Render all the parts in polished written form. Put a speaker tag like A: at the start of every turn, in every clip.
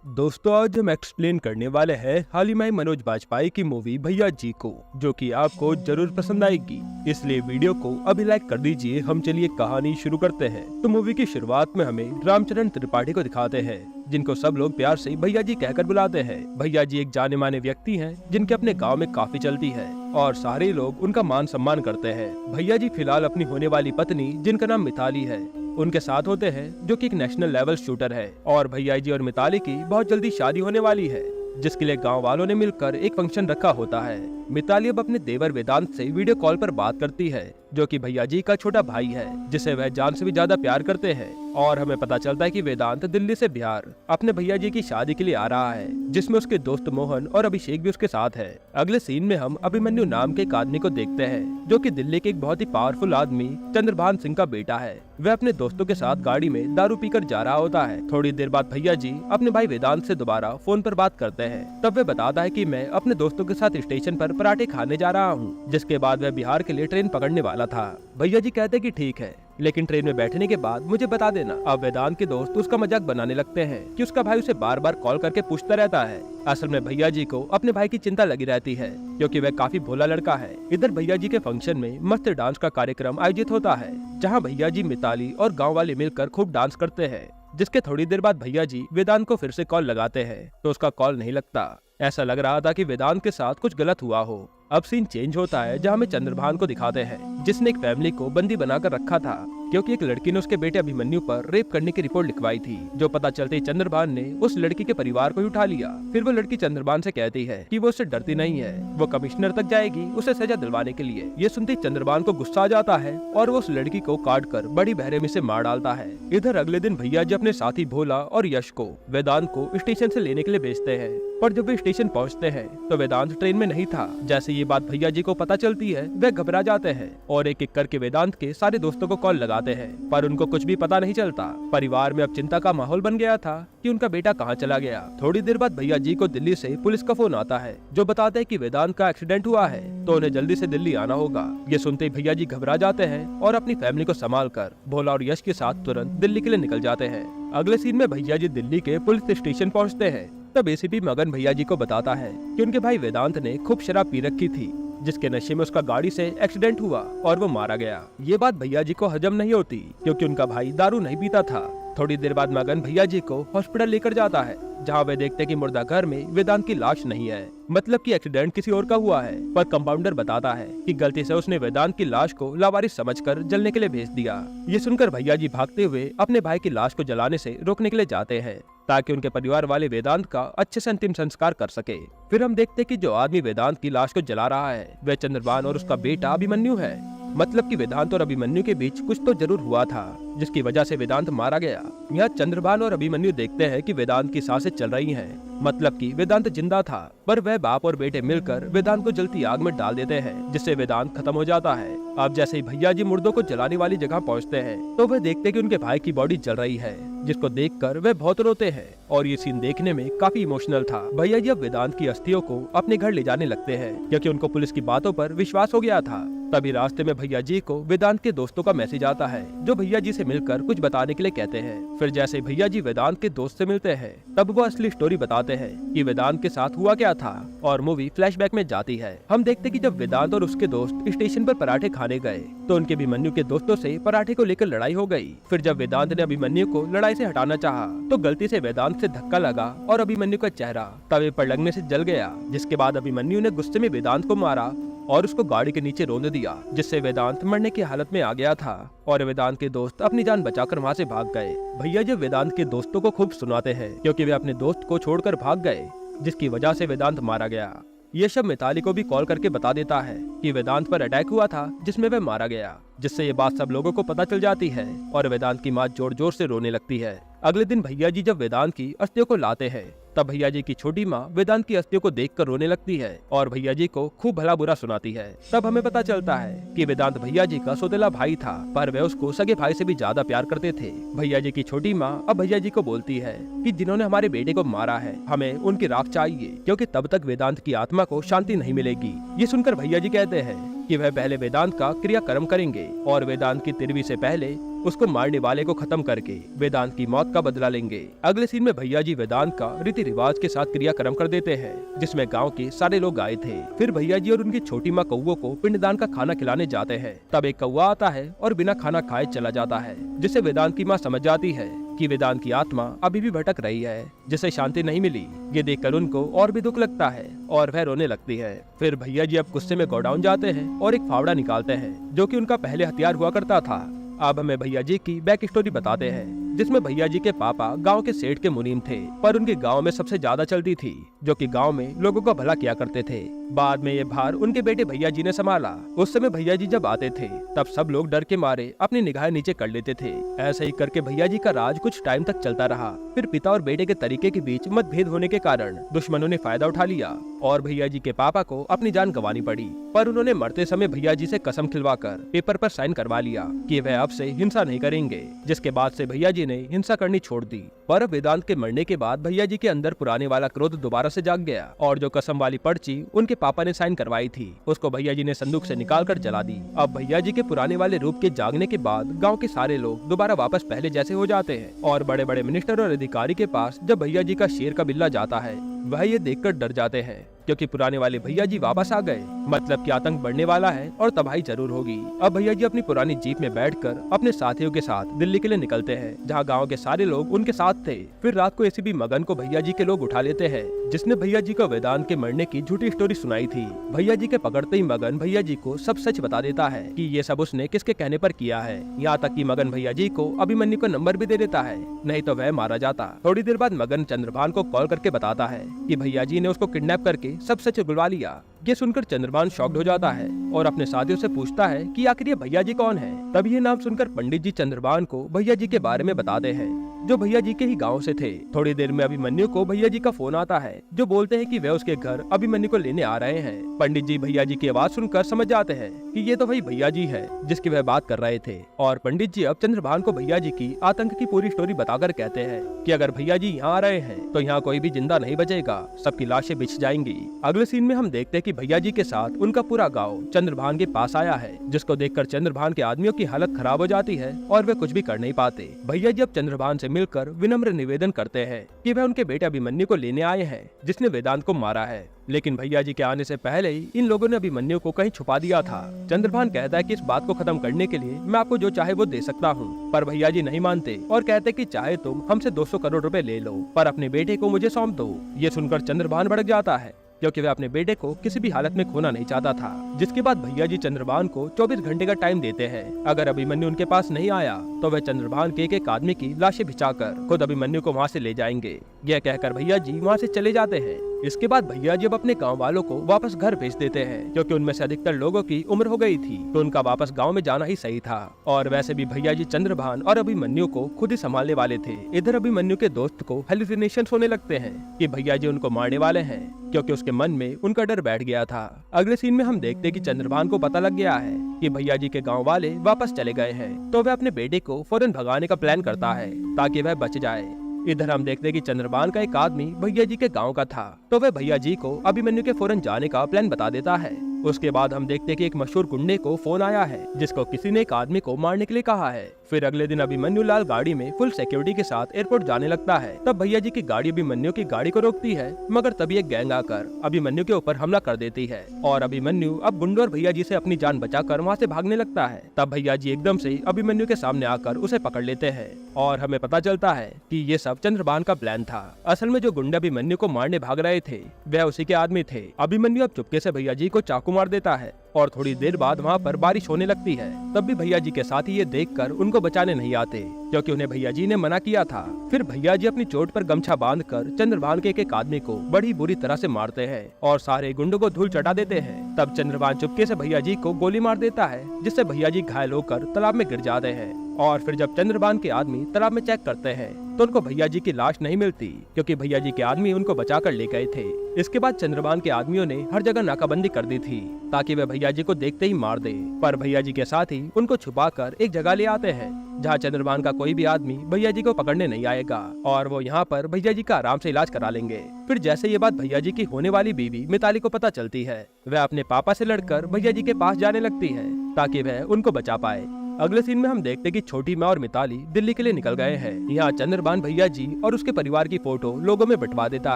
A: दोस्तों आज हम एक्सप्लेन करने वाले हैं हाल ही में मनोज बाजपेयी की मूवी भैया जी को, जो कि आपको जरूर पसंद आएगी। इसलिए वीडियो को अभी लाइक कर दीजिए। हम चलिए कहानी शुरू करते हैं। तो मूवी की शुरुआत में हमें रामचरण त्रिपाठी को दिखाते हैं, जिनको सब लोग प्यार से भैया जी कहकर बुलाते हैं। भैया जी एक जाने माने व्यक्ति हैं, जिनके अपने गांव में काफी चलती है और सारे लोग उनका मान सम्मान करते हैं। भैया जी फिलहाल अपनी होने वाली पत्नी, जिनका नाम मिताली है, उनके साथ होते हैं, जो कि एक नेशनल लेवल शूटर है। और भैया जी और मिताली की बहुत जल्दी शादी होने वाली है, जिसके लिए गांव वालों ने मिलकर एक फंक्शन रखा होता है। मिताली अब अपने देवर वेदांत से वीडियो कॉल पर बात करती है, जो कि भैया जी का छोटा भाई है, जिसे वह जान से भी ज्यादा प्यार करते हैं। और हमें पता चलता है कि वेदांत दिल्ली से बिहार अपने भैया जी की शादी के लिए आ रहा है, जिसमें उसके दोस्त मोहन और अभिषेक भी उसके साथ है। अगले सीन में हम अभिमन्यु नाम के एक आदमी को देखते हैं, जो कि दिल्ली के एक बहुत ही पावरफुल आदमी चंद्रभान सिंह का बेटा है। वह अपने दोस्तों के साथ गाड़ी में दारू पीकर जा रहा होता है। थोड़ी देर बाद भैया जी अपने भाई वेदांत से दोबारा फोन पर बात करते हैं। तब वह बताता है कि मैं अपने दोस्तों के साथ स्टेशन पर पराठे खाने जा रहा हूँ, जिसके बाद वह बिहार के लिए ट्रेन पकड़ने वाला था। भैया जी कहते कि ठीक है, लेकिन ट्रेन में बैठने के बाद मुझे बता देना। अब वेदांत के दोस्त उसका मजाक बनाने लगते हैं कि उसका भाई उसे बार बार कॉल करके पूछता रहता है। असल में भैया जी को अपने भाई की चिंता लगी रहती है, क्योंकि वह काफी भोला लड़का है। इधर भैया जी के फंक्शन में मस्त डांस का कार्यक्रम आयोजित होता है, जहां भैया जी, मिताली और गांव वाले मिलकर खूब डांस करते हैं। जिसके थोड़ी देर बाद भैया जी वेदांत को फिर से कॉल लगाते हैं, तो उसका कॉल नहीं लगता। ऐसा लग रहा था कि वेदांत के साथ कुछ गलत हुआ हो। अब सीन चेंज होता है, जहां हमें चंद्रभान को दिखाते हैं, जिसने एक फैमिली को बंदी बनाकर रखा था, क्योंकि एक लड़की ने उसके बेटे अभिमन्यु पर रेप करने की रिपोर्ट लिखवाई थी। जो पता चलते ही चंद्रभान ने उस लड़की के परिवार को ही उठा लिया। फिर वो लड़की चंद्रभान से कहती है कि वो उससे डरती नहीं है, वो कमिश्नर तक जाएगी उसे सजा दिलवाने के लिए। ये सुनते ही चंद्रभान को गुस्सा आ जाता है और वो उस लड़की को काट कर बड़ी बेरहमी से मार डालता है। इधर अगले दिन भैया जी अपने साथी भोला और यश को वेदांत को स्टेशन से लेने के लिए भेजते हैं। पर जब वे स्टेशन पहुंचते हैं तो वेदांत ट्रेन में नहीं था। जैसे ये बात भैया जी को पता चलती है, वे घबरा जाते हैं और एक एक करके वेदांत के सारे दोस्तों को कॉल लगाते हैं, पर उनको कुछ भी पता नहीं चलता। परिवार में अब चिंता का माहौल बन गया था कि उनका बेटा कहाँ चला गया। थोड़ी देर बाद भैया जी को दिल्ली से पुलिस का फोन आता है, जो बताते हैं कि वेदांत का एक्सीडेंट हुआ है, तो उन्हें जल्दी से दिल्ली आना होगा। ये सुनते ही भैया जी घबरा जाते हैं और अपनी फैमिली को संभाल कर भोला और यश के साथ तुरंत दिल्ली के लिए निकल जाते हैं। अगले सीन में भैया जी दिल्ली के पुलिस स्टेशन पहुँचते हैं। तब एसीपी मगन भैया जी को बताता है कि उनके भाई वेदांत ने खूब शराब पी रखी थी, जिसके नशे में उसका गाड़ी से एक्सीडेंट हुआ और वो मारा गया। ये बात भैया जी को हजम नहीं होती, क्योंकि उनका भाई दारू नहीं पीता था। थोड़ी देर बाद मगन भैया जी को हॉस्पिटल लेकर जाता है, जहाँ वे देखते कि मुर्दा घर में वेदांत की लाश नहीं है, मतलब कि एक्सीडेंट किसी और का हुआ है। पर कंपाउंडर बताता है कि गलती से उसने वेदांत की लाश को लावारिस समझकर जलने के लिए भेज दिया। ये सुनकर भैया जी भागते हुए अपने भाई की लाश को जलाने से रोकने के लिए जाते हैं, ताकि उनके परिवार वाले वेदांत का अच्छे से अंतिम संस्कार कर सके। फिर हम देखते कि जो आदमी वेदांत की लाश को जला रहा है, वह चंद्रभान और उसका बेटा अभिमन्यु है। मतलब कि वेदांत और अभिमन्यु के बीच कुछ तो जरूर हुआ था, जिसकी वजह से वेदांत मारा गया। यहाँ चंद्रभान और अभिमन्यु देखते हैं कि वेदांत की सांसें चल रही हैं, मतलब कि वेदांत जिंदा था। पर वह बाप और बेटे मिलकर वेदांत को जलती आग में डाल देते हैं, जिससे वेदांत खत्म हो जाता है। अब जैसे ही भैया जी मुर्दों को जलाने वाली जगह पहुँचते हैं, तो वह देखते कि उनके भाई की बॉडी जल रही है, जिसको देखकर वे बहुत रोते हैं। और ये सीन देखने में काफी इमोशनल था। भैया जी अब वेदांत की अस्थियों को अपने घर ले जाने लगते हैं, क्योंकि उनको पुलिस की बातों पर विश्वास हो गया था। तभी रास्ते में भैया जी को वेदांत के दोस्तों का मैसेज आता है, जो भैया जी से मिलकर कुछ बताने के लिए कहते हैं। फिर जैसे भैया जी वेदांत के दोस्त से मिलते हैं, तब वो असली स्टोरी बताते हैं कि वेदांत के साथ हुआ क्या था, और मूवी फ्लैशबैक में जाती है। हम देखते कि जब वेदांत और उसके दोस्त स्टेशन पर पराठे खाने गए, तो उनके अभिमन्यु के दोस्तों से पराठे को लेकर लड़ाई हो गई। फिर जब वेदांत ने अभिमन्यु को लड़ाई से हटाना चाहा, तो गलती से वेदांत से धक्का लगा और अभिमन्यु का चेहरा तवे पर लगने से जल गया। जिसके बाद अभिमन्यु ने गुस्से में वेदांत को मारा और उसको गाड़ी के नीचे रोंद दिया, जिससे वेदांत मरने की हालत में आ गया था। और वेदांत के दोस्त अपनी जान बचाकर वहाँ से भाग गए। भैया जी वेदांत के दोस्तों को खूब सुनाते हैं, क्योंकि वे अपने दोस्त को छोड़कर भाग गए, जिसकी वजह से वेदांत मारा गया। ये सब मिताली को भी कॉल करके बता देता है कि वेदांत पर अटैक हुआ था, जिसमें वह मारा गया, जिससे ये बात सब लोगों को पता चल जाती है और वेदांत की माँ जोर जोर से रोने लगती है। अगले दिन भैया जी जब वेदांत की अस्थियों को लाते हैं, तब भैया जी की छोटी माँ वेदांत की अस्थियों को देखकर रोने लगती है और भैया जी को खूब भला बुरा सुनाती है। तब हमें पता चलता है कि वेदांत भैया जी का सौतेला भाई था, पर वे उसको सगे भाई से भी ज्यादा प्यार करते थे। भैया जी की छोटी माँ अब भैया जी को बोलती है कि जिन्होंने हमारे बेटे को मारा है, हमें उनकी राख चाहिए, क्योंकि तब तक वेदांत की आत्मा को शांति नहीं मिलेगी। ये सुनकर भैया जी कहते हैं कि वह पहले वेदांत का क्रियाक्रम करेंगे और वेदांत की तिरवी से पहले उसको मारने वाले को खत्म करके वेदांत की मौत का बदला लेंगे। अगले सीन में भैया जी वेदांत का रीति रिवाज के साथ क्रियाक्रम कर देते हैं, जिसमें गांव के सारे लोग आए थे। फिर भैया जी और उनकी छोटी माँ कौओं को पिंडदान का खाना खिलाने जाते हैं। तब एक कौआ आता है और बिना खाना खाए चला जाता है, जिससे वेदांत की माँ समझ जाती है कि वेदांत की आत्मा अभी भी भटक रही है, जिसे शांति नहीं मिली। ये देखकर उनको और भी दुख लगता है और वह रोने लगती है। फिर भैया जी अब गुस्से में गोडाउन जाते हैं और एक फावड़ा निकालते हैं, जो कि उनका पहले हथियार हुआ करता था। अब हमें भैया जी की बैक स्टोरी बताते हैं, जिसमें भैया जी के पापा गांव के सेठ के मुनीम थे, पर उनके गांव में सबसे ज्यादा चलती थी, जो कि गांव में लोगों का भला किया करते थे। बाद में ये भार उनके बेटे भैया जी ने संभाला। उस समय भैया जी जब आते थे तब सब लोग डर के मारे अपनी निगाहें नीचे कर लेते थे। ऐसे ही करके भैया जी का राज कुछ टाइम तक चलता रहा। फिर पिता और बेटे के तरीके के बीच मतभेद होने के कारण दुश्मनों ने फायदा उठा लिया और भैया जी के पापा को अपनी जान गंवानी पड़ी। पर उन्होंने मरते समय भैया जी से कसम खिलवाकर पेपर पर साइन करवा लिया कि वह अब से हिंसा नहीं करेंगे, जिसके बाद से भैया जी ने हिंसा करनी छोड़ दी। पर वेदांत के मरने के बाद भैया जी के अंदर पुराने वाला क्रोध दोबारा से जाग गया और जो कसम वाली पर्ची उनके पापा ने साइन करवाई थी, उसको भैया जी ने संदूक से निकाल कर जला दी। अब भैया जी के पुराने वाले रूप के जागने के बाद गांव के सारे लोग दोबारा वापस पहले जैसे हो जाते हैं और बड़े बड़े मिनिस्टर और अधिकारी के पास जब भैया जी का शेर का बिल्ला जाता है, वह ये देखकर डर जाते हैं, क्योंकि पुराने वाले भैया जी वापस आ गए। मतलब कि आतंक बढ़ने वाला है और तबाही जरूर होगी। अब भैया जी अपनी पुरानी जीप में बैठकर अपने साथियों के साथ दिल्ली के लिए निकलते हैं, जहां गांव के सारे लोग उनके साथ थे। फिर रात को एसीपी मगन को भैया जी के लोग उठा लेते हैं, जिसने भैया जी को वेदांत के मरने की झूठी स्टोरी सुनाई थी। भैया जी के पकड़ते ही मगन भैया जी को सब सच बता देता है कि ये सब उसने किसके कहने पर किया है। यहाँ तक कि मगन भैया जी को अभिमन्यु का नंबर भी दे देता है, नहीं तो वह मारा जाता। थोड़ी देर बाद मगन चंद्रभान को कॉल करके बताता है कि भैया जी ने उसको किडनैप करके सब सच उगलवा लिया। ये सुनकर चंद्रभान शॉक्ड हो जाता है और अपने साथियों से पूछता है कि आखिर ये भैया जी कौन है। तब ये नाम सुनकर पंडित जी चंद्रभान को भैया जी के बारे में बताते हैं, जो भैया जी के ही गांव से थे। थोड़ी देर में अभिमन्यु को भैया जी का फोन आता है, जो बोलते हैं कि वे उसके घर अभिमन्यु को लेने आ रहे हैं। पंडित जी भैया जी की आवाज सुनकर समझ जाते हैं कि ये तो वही भैया जी है जिसकी वह बात कर रहे थे। और पंडित जी अब चंद्रभान को भैया जी की आतंक की पूरी स्टोरी बताकर कहते हैं कि अगर भैया जी यहाँ आ रहे हैं तो यहाँ कोई भी जिंदा नहीं बचेगा, सबकी लाशें बिछ जाएंगी। अगले सीन में हम देखते हैं कि भैया जी के साथ उनका पूरा गाँव चंद्रभान के पास आया है, जिसको देखकर चंद्रभान के आदमियों की हालत खराब हो जाती है और वे कुछ भी कर नहीं पाते। भैया जी अब चंद्रभान से मिलकर विनम्र निवेदन करते हैं कि वह उनके बेटे अभिमन्यु को लेने आए हैं, जिसने वेदांत को मारा है। लेकिन भैया जी के आने से पहले ही इन लोगों ने अभिमन्यु को कहीं छुपा दिया था। चंद्रभान कहता है कि इस बात को खत्म करने के लिए मैं आपको जो चाहे वो दे सकता हूँ, पर भैया जी नहीं मानते और कहते कि चाहे तुम हमसे 200 करोड़ रुपए ले लो, पर अपने बेटे को मुझे सौंप दो। ये सुनकर चंद्रभान भड़क जाता है, क्योंकि वह अपने बेटे को किसी भी हालत में खोना नहीं चाहता था। जिसके बाद भैया जी चंद्रभान को 24 घंटे का टाइम देते हैं। अगर अभिमन्यु उनके पास नहीं आया तो वह चंद्रभान के एक आदमी की लाशें बिछाकर खुद अभिमन्यु को वहाँ से ले जाएंगे। यह कहकर भैया जी वहाँ से चले जाते हैं। इसके बाद भैया जी अब अपने गांव वालों को वापस घर भेज देते हैं, क्योंकि उनमें से अधिकतर लोगों की उम्र हो गई थी, तो उनका वापस गांव में जाना ही सही था। और वैसे भी भैया जी चंद्रभान और अभिमन्यु को खुद ही संभालने वाले थे। इधर अभिमन्यु के दोस्त को हेलुसिनेशंस होने लगते हैं कि भैया जी उनको मारने वाले हैं, क्योंकि उसके मन में उनका डर बैठ गया था। अगले सीन में हम देखते कि चंद्रभान को पता लग गया है कि भैया जी के गांव वाले वापस चले गए हैं, तो वह अपने बेटे को फौरन भगाने का प्लान करता है ताकि वह बच जाए। इधर हम देखते कि चंद्रभान का एक आदमी भैया जी के गांव का था, तो वह भैया जी को अभिमन्यु के फौरन जाने का प्लान बता देता है। उसके बाद हम देखते कि एक मशहूर गुंडे को फोन आया है, जिसको किसी ने एक आदमी को मारने के लिए कहा है। फिर अगले दिन अभिमन्यु लाल गाड़ी में फुल सिक्योरिटी के साथ एयरपोर्ट जाने लगता है। तब भैया जी की गाड़ी अभिमन्यु की गाड़ी को रोकती है, मगर तभी एक गैंग आकर अभिमन्यु के ऊपर हमला कर देती है और अभिमन्यु अब गुंडे और भैया जी से अपनी जान बचाकर वहाँ से भागने लगता है। तब भैया जी एकदम से अभिमन्यु के सामने आकर उसे पकड़ लेते हैं और हमें पता चलता है कि ये सब चंद्रभान का प्लान था। असल में जो गुंडे अभिमन्यु को मारने भाग रहे थे वह उसी के आदमी थे। अभिमन्यु अब चुपके से भैया जी को चाकू मार देता है और थोड़ी देर बाद वहाँ पर बारिश होने लगती है। तब भी भैया जी के साथी ये देखकर उनको बचाने नहीं आते, क्योंकि उन्हें भैया जी ने मना किया था। फिर भैया जी अपनी चोट पर गमछा बांधकर चंद्रभान के एक आदमी को बड़ी बुरी तरह से मारते हैं और सारे गुंडों को धूल चटा देते हैं। तब चंद्रभान चुपके से भैया जी को गोली मार देता है, जिससे भैया जी घायल होकर तालाब में गिर जाते हैं। और फिर जब चंद्रभान के आदमी तालाब में चेक करते हैं तो उनको भैया जी की लाश नहीं मिलती, क्योंकि भैया जी के आदमी उनको बचा कर ले गए थे। इसके बाद चंद्रभान के आदमियों ने हर जगह नाकाबंदी कर दी थी ताकि वे भैया जी को देखते ही मार दे। पर भैया जी के साथ ही उनको छुपाकर एक जगह ले आते हैं जहाँ चंद्रभान का कोई भी आदमी भैया जी को पकड़ने नहीं आएगा और वो यहाँ पर भैया जी का आराम से इलाज करा लेंगे। फिर जैसे ये बात भैया जी की होने वाली बीवी मिताली को पता चलती है, वह अपने पापा से लड़कर भैया जी के पास जाने लगती है ताकि वह उनको बचा पाए। अगले सीन में हम देखते कि छोटी माँ और मिताली दिल्ली के लिए निकल गए हैं। यहाँ चंद्रभान भैया जी और उसके परिवार की फोटो लोगों में बंटवा देता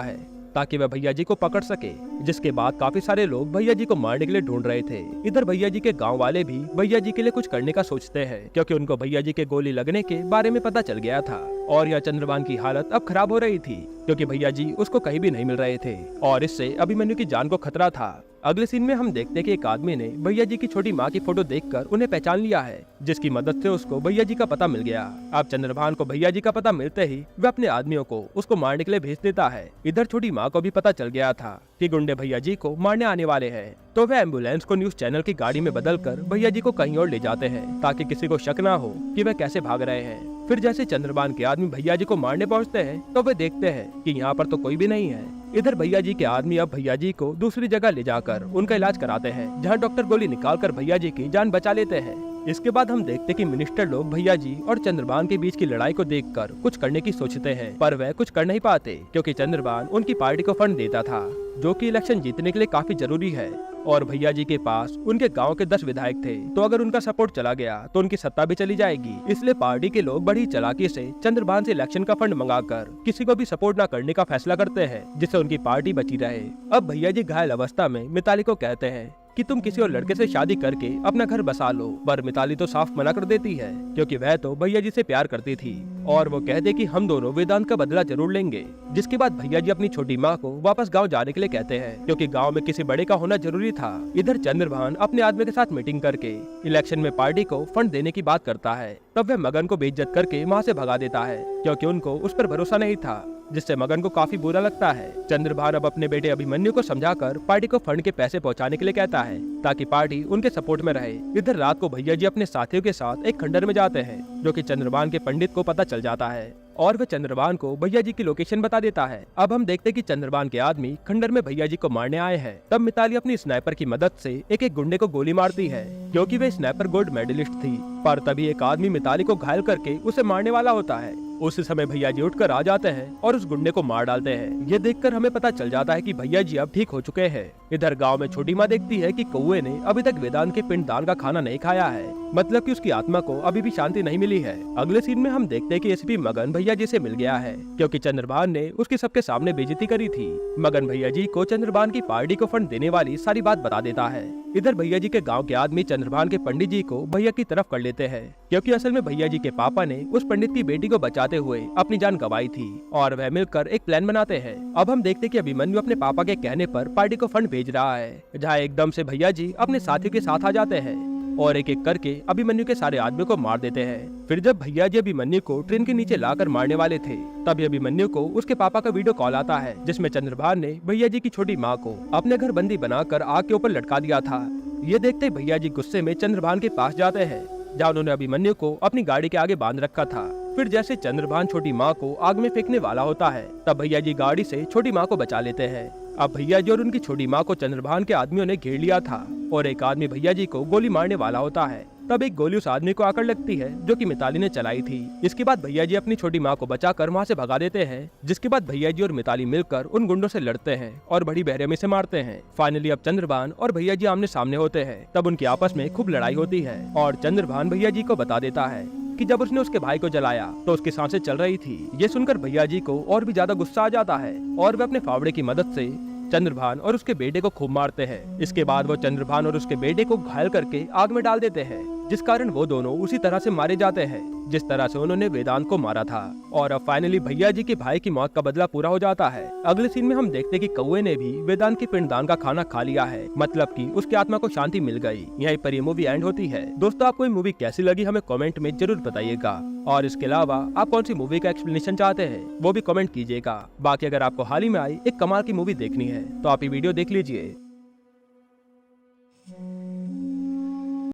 A: है ताकि वह भैया जी को पकड़ सके, जिसके बाद काफी सारे लोग भैया जी को मारने के लिए ढूंढ रहे थे। इधर भैया जी के गांव वाले भी भैया जी के लिए कुछ करने का सोचते हैं, क्योंकि उनको भैया जी के गोली लगने के बारे में पता चल गया था और यह चंद्रभान की हालत अब खराब हो रही थी, क्योंकि भैया जी उसको कहीं भी नहीं मिल रहे थे और इससे अभिमन्यु की जान को खतरा था। अगले सीन में हम देखते कि एक आदमी ने भैया जी की छोटी माँ की फोटो देखकर उन्हें पहचान लिया है, जिसकी मदद से उसको भैया जी का पता मिल गया। अब चंद्रभान को भैया जी का पता मिलते ही वह अपने आदमियों को उसको मारने के लिए भेज देता है। इधर छोटी माँ को भी पता चल गया था कि गुंडे भैया जी को मारने आने वाले हैं, तो वह एम्बुलेंस को न्यूज चैनल की गाड़ी में बदलकर भैया जी को कहीं और ले जाते हैं ताकि किसी को शक ना हो कि वह कैसे भाग रहे हैं। फिर जैसे चंद्रभान के आदमी भैया जी को मारने पहुंचते हैं तो वे देखते हैं कि यहाँ पर तो कोई भी नहीं है। इधर भैया जी के आदमी अब भैया जी को दूसरी जगह ले जाकर उनका इलाज कराते हैं, जहाँ डॉक्टर गोली निकालकर भैया जी की जान बचा लेते हैं। इसके बाद हम देखते कि मिनिस्टर लोग भैया जी और चंद्रभान के बीच की लड़ाई को देखकर कुछ करने की सोचते हैं, पर वह कुछ कर नहीं पाते क्योंकि चंद्रभान उनकी पार्टी को फंड देता था, जो कि इलेक्शन जीतने के लिए काफी जरूरी है। और भैया जी के पास उनके गांव के 10 विधायक थे, तो अगर उनका सपोर्ट चला गया तो उनकी सत्ता भी चली जाएगी। इसलिए पार्टी के लोग बड़ी चालाकी से चंद्रभान से इलेक्शन का फंड मंगाकर किसी को भी सपोर्ट न करने का फैसला करते हैं, जिससे उनकी पार्टी बची रहे। अब भैया जी घायल अवस्था में मिताली को कहते हैं कि तुम किसी और लड़के से शादी करके अपना घर बसा लो, पर मिताली तो साफ मना कर देती है क्योंकि वह तो भैया जी से प्यार करती थी और वो कहते कि हम दोनों वेदांत का बदला जरूर लेंगे। जिसके बाद भैया जी अपनी छोटी माँ को वापस गांव जाने के लिए कहते हैं, क्योंकि गांव में किसी बड़े का होना जरूरी था। इधर चंद्रभान अपने आदमी के साथ मीटिंग करके इलेक्शन में पार्टी को फंड देने की बात करता है। तब वह मगन को बेइज्जत करके वहाँ से भगा देता है, क्योंकि उनको उस पर भरोसा नहीं था, जिससे मगन को काफी बुरा लगता है। चंद्रभान अब अपने बेटे अभिमन्यु को समझाकर पार्टी को फंड के पैसे पहुंचाने के लिए कहता है ताकि पार्टी उनके सपोर्ट में रहे। इधर रात को भैया जी अपने साथियों के साथ एक खंडर में जाते हैं, जो कि चंद्रभान के पंडित को पता चल जाता है और वह चंद्रभान को भैया जी की लोकेशन बता देता है। अब हम देखते कि चंद्रभान के आदमी खंडर में भैया जी को मारने आए हैं। तब मिताली अपनी स्नाइपर की मदद से एक एक गुंडे को गोली मारती है, क्योंकि वे स्नाइपर गोल्ड मेडलिस्ट थी। पर तभी एक आदमी मिताली को घायल करके उसे मारने वाला होता है। उस समय भैया जी उठकर आ जाते हैं और उस गुंडे को मार डालते हैं। ये देखकर हमें पता चल जाता है कि भैया जी अब ठीक हो चुके हैं। इधर गांव में छोटी माँ देखती है कि कौवे ने अभी तक वेदांत के पिंडदान का खाना नहीं खाया है, मतलब कि उसकी आत्मा को अभी भी शांति नहीं मिली है। अगले सीन में हम देखते हैं कि एसपी मगन भैया जी से मिल गया है, क्योंकि चंद्रभान ने उसकी सबके सामने बेइज्जती करी थी। मगन भैया जी को चंद्रभान की पार्टी को फंड देने वाली सारी बात बता देता है। इधर भैया जी के गांव के आदमी चंद्रभान के पंडित जी को भैया की तरफ कर लेते हैं, क्योंकि असल में भैया जी के पापा ने उस पंडित की बेटी को बचाते हुए अपनी जान गंवाई थी और वह मिलकर एक प्लान बनाते हैं। अब हम देखते कि अभिमन्यु अपने पापा के कहने पर पार्टी को फंड भेज रहा है, जहाँ एकदम से भैया जी अपने साथियों के साथ आ जाते हैं और एक एक करके अभिमन्यु के सारे आदमियों को मार देते हैं। फिर जब भैया जी अभिमन्यु को ट्रेन के नीचे लाकर मारने वाले थे, तभी अभिमन्यु को उसके पापा का वीडियो कॉल आता है, जिसमें चंद्रभान ने भैया जी की छोटी माँ को अपने घर बंदी बनाकर आग के ऊपर लटका दिया था। ये देखते भैया जी गुस्से में चंद्रभान के पास जाते हैं, जहाँ उन्होंने अभिमन्यु को अपनी गाड़ी के आगे बांध रखा था। फिर जैसे चंद्रभान छोटी माँ को आग में फेंकने वाला होता है, तब भैया जी गाड़ी से छोटी माँ को बचा लेते हैं। अब भैया जी और उनकी छोटी माँ को चंद्रभान के आदमियों ने घेर लिया था और एक आदमी भैया जी को गोली मारने वाला होता है। तब एक गोली उस आदमी को आकर लगती है, जो कि मिताली ने चलाई थी। इसके बाद भैया जी अपनी छोटी माँ को बचाकर वहाँ से भगा देते हैं, जिसके बाद भैया जी और मिताली मिलकर उन गुंडों से लड़ते हैं और बड़ी बेरहमी से मारते हैं। फाइनली अब चंद्रभान और भैया जी आमने सामने होते हैं। तब उनकी आपस में खूब लड़ाई होती है और चंद्रभान भैया जी को बता देता है कि जब उसने उसके भाई को जलाया तो उसकी सांसें चल रही थी। ये सुनकर भैया जी को और भी ज्यादा गुस्सा आ जाता है और वे अपने फावड़े की मदद से चंद्रभान और उसके बेटे को खूब मारते हैं। इसके बाद वो चंद्रभान और उसके बेटे को घायल करके आग में डाल देते हैं, जिस कारण वो दोनों उसी तरह से मारे जाते हैं जिस तरह से उन्होंने वेदांत को मारा था। और अब फाइनली भैया जी के भाई की मौत का बदला पूरा हो जाता है। अगले सीन में हम देखते कि कौवे ने भी वेदांत के पिंडदान का खाना खा लिया है, मतलब कि उसकी आत्मा को शांति मिल गई। यहीं पर ये मूवी एंड होती है। दोस्तों, आपको ये मूवी कैसी लगी हमें कमेंट में जरूर बताइएगा, और इसके अलावा आप कौन सी मूवी का एक्सप्लेनेशन चाहते हैं वो भी कमेंट कीजिएगा। बाकी अगर आपको हाल ही में आई एक कमाल की मूवी देखनी है तो आप ये वीडियो देख लीजिए।